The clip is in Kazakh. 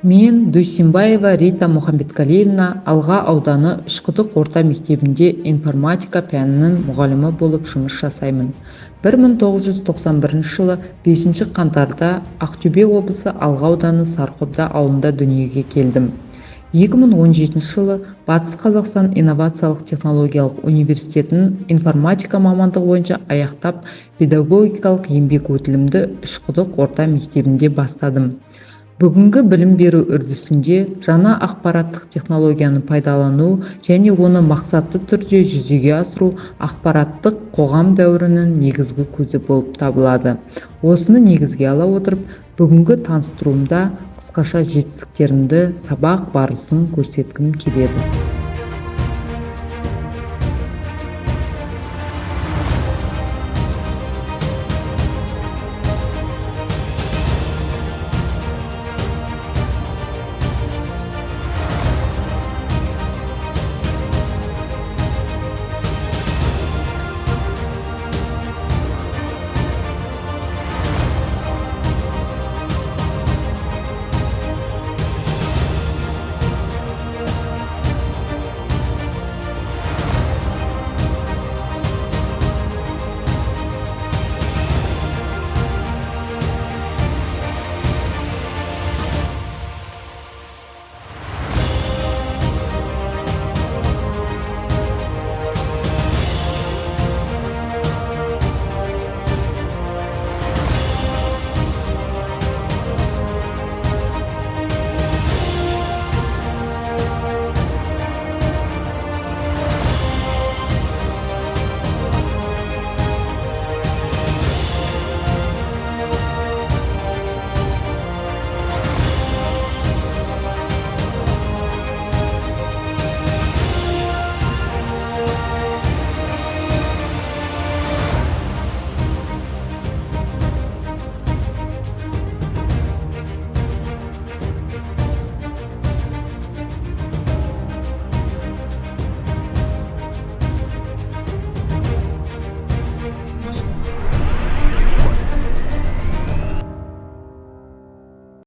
Мен Дүйсенбаева Рита Мұхамбетқалиевна Алға ауданы Үшқұдық орта мектебінде информатика пәнінің мұғалімі болып жұмыс жасаймын. 1991 жылы 5 қаңтарда Ақтөбе облысы Алға ауданы Сарқобда ауылында дүниеге келдім. 2017 жылы Батыс Қазақстан инновациялық технологиялық университетінің информатика мамандығы бойынша аяқтап, педагогикалық еңбек өтілімді Үшқұдық орта мектебінде бастадым. Бүгінгі білім беру үрдісінде жаңа ақпараттық технологияны пайдалану және оны мақсатты түрде жүзеге асыру ақпараттық қоғам дәуірінің негізгі көзі болып табылады. Осыны негізге ала отырып, бүгінгі таныстыруымда қысқаша жетістіктерімді, сабақ барысын көрсеткім келеді.